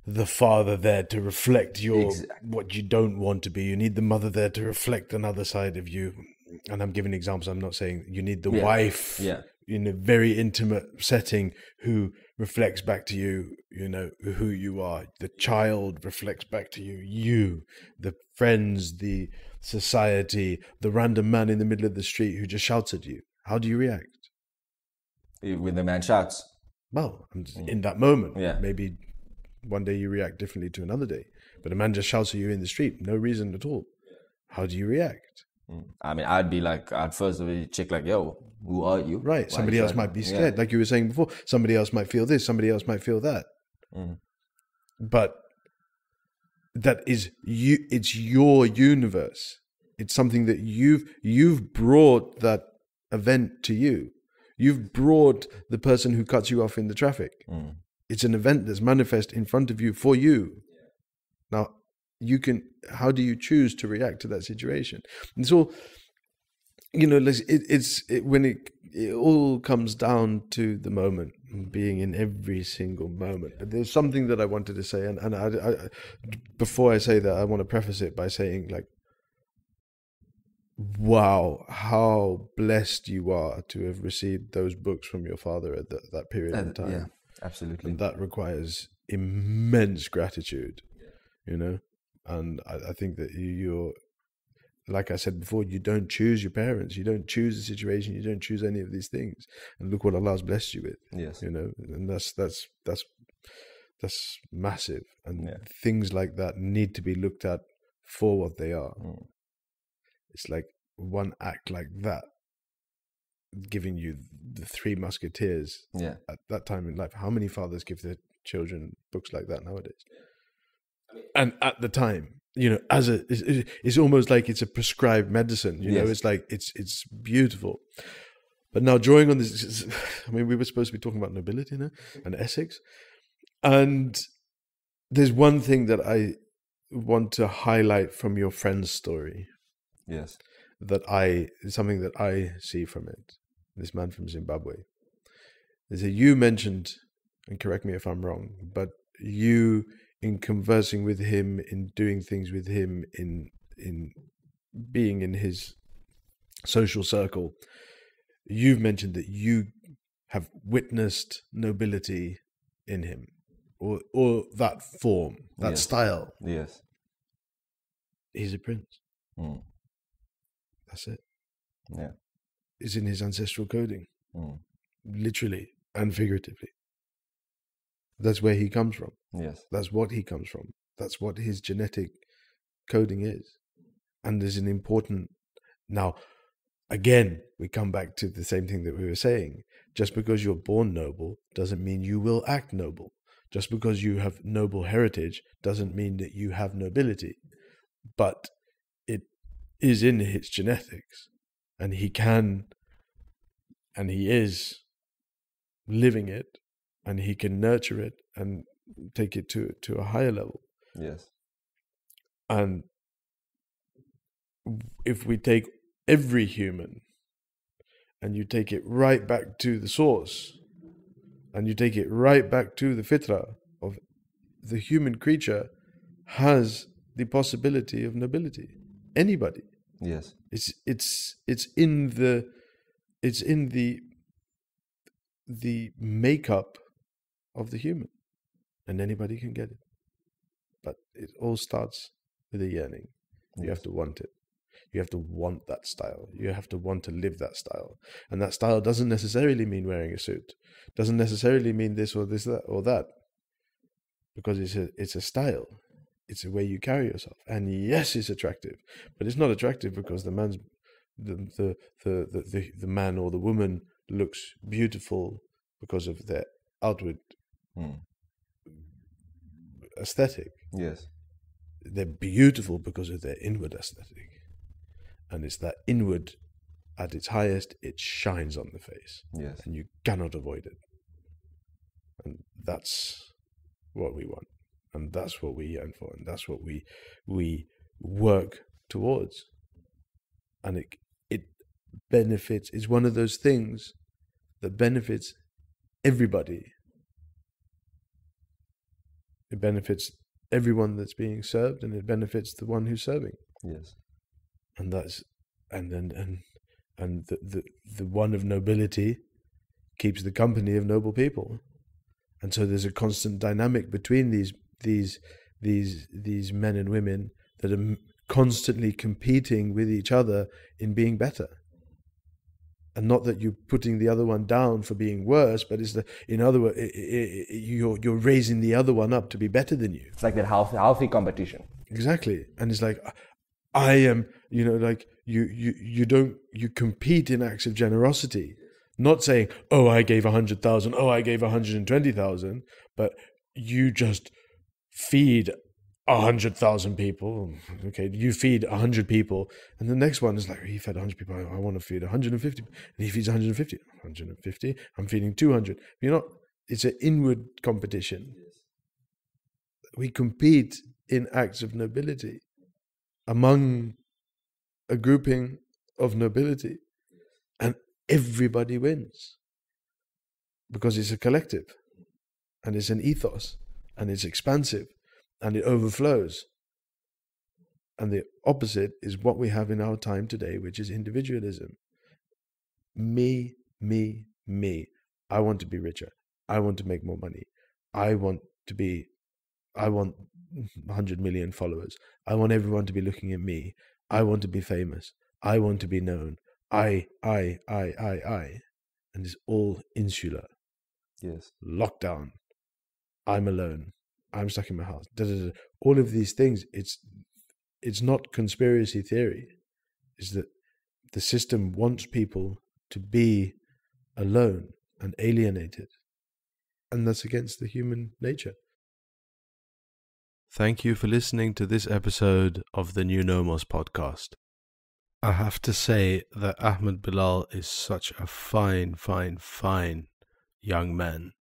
the father there to reflect what you don't want to be. You need the mother there to reflect another side of you. And I'm giving examples. I'm not saying you need the wife in a very intimate setting who reflects back to you, you know, who you are. The child reflects back to you, the friends, the society, the random man in the middle of the street who just shouts at you. How do you react? When the man shouts? Well, in that moment. Maybe one day you react differently to another day. But a man just shouts at you in the street, no reason at all. How do you react? I mean, I'd first of all check like, yo, who are you? Right. Somebody else might be scared. Like you were saying before, somebody else might feel this, somebody else might feel that. But that is you. It's your universe. It's something that you've brought that event to you. You've brought the person who cuts you off in the traffic. It's an event that's manifest in front of you for you. Now, how do you choose to react to that situation? It's all, you know, when it all comes down to the moment, being in every single moment. There's something that I wanted to say, and I before I say that, I want to preface it by saying, like, wow, how blessed you are to have received those books from your father at that period of time. Yeah, absolutely. And that requires immense gratitude, you know. And I think that you're, like I said before, you don't choose your parents, you don't choose the situation, you don't choose any of these things. And look what Allah's blessed you with. Yes. You know, and that's massive. And things like that need to be looked at for what they are. It's like one act like that giving you the Three Musketeers at that time in life. How many fathers give their children books like that nowadays? And at the time, you know, it's almost like it's a prescribed medicine. You know, it's like it's beautiful. But now, drawing on this, I mean, we were supposed to be talking about nobility now and Essex, and there's one thing that I want to highlight from your friend's story. Yes, something that I see from it. This man from Zimbabwe. Is that you mentioned, and correct me if I'm wrong, but you, in conversing with him, in doing things with him, in being in his social circle, you've mentioned that you have witnessed nobility in him, or that form, that style. Yes. He's a prince. That's it. Yeah. It's in his ancestral coding, literally and figuratively. That's where he comes from. Yes. That's what he comes from. That's what his genetic coding is. And there's an important... Now, again, we come back to the same thing that we were saying. Just because you're born noble doesn't mean you will act noble. Just because you have noble heritage doesn't mean that you have nobility. But it is in his genetics. And he can, and he is living it, and he can nurture it and take it to a higher level. Yes. And if we take every human and you take it right back to the source, and you take it right back to the fitrah of the human creature, has the possibility of nobility. Anybody. Yes. It's in the makeup of the human, and anybody can get it. But it all starts with a yearning. You have to want it. You have to want that style. You have to want to live that style. And that style doesn't necessarily mean wearing a suit. Doesn't necessarily mean this or this or that. Because it's a style. It's a way you carry yourself. And yes, it's attractive. But it's not attractive because the man or the woman looks beautiful because of their outward aesthetic. Yes. They're beautiful because of their inward aesthetic. And it's that inward, at its highest, it shines on the face. Yes. And you cannot avoid it. And that's what we want. And that's what we yearn for. And that's what we work towards. And it benefits, it's one of those things that benefits everybody. It benefits everyone that's being served, and it benefits the one who's serving. Yes. And that's the one of nobility keeps the company of noble people. And so there's a constant dynamic between these men and women that are constantly competing with each other in being better. And not that you're putting the other one down for being worse, but it's in other words, you're raising the other one up to be better than you. It's like that healthy competition. Exactly. And it's like, I am, like you compete in acts of generosity, not saying, oh, I gave 100,000, oh, I gave 120,000, but you just feed 100,000 people. Okay, you feed 100 people, and the next one is like, he fed 100 people. I want to feed 150, and he feeds 150. 150. I'm feeding 200. It's an inward competition. We compete in acts of nobility among a grouping of nobility, And everybody wins. Because it's a collective. And it's an ethos. And it's expansive. And it overflows. And the opposite is what we have in our time today, which is individualism. Me, me, me. I want to be richer. I want to make more money. I want 100 million followers. I want everyone to be looking at me. I want to be famous. I want to be known. I. And it's all insular. Yes. Lockdown. I'm alone. I'm stuck in my house. All of these things, it's not conspiracy theory. It's that the system wants people to be alone and alienated. And that's against the human nature. Thank you for listening to this episode of the New Nomos podcast. I have to say that Ahmed Bilal is such a fine young man.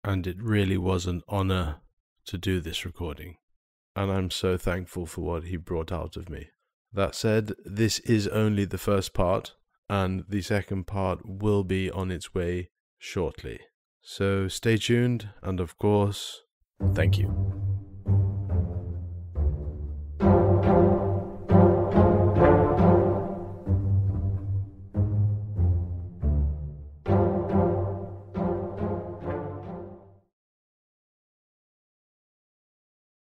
And it really was an honor to do this recording. And I'm so thankful for what he brought out of me. That said, this is only the first part, and the second part will be on its way shortly. So stay tuned, and of course, thank you.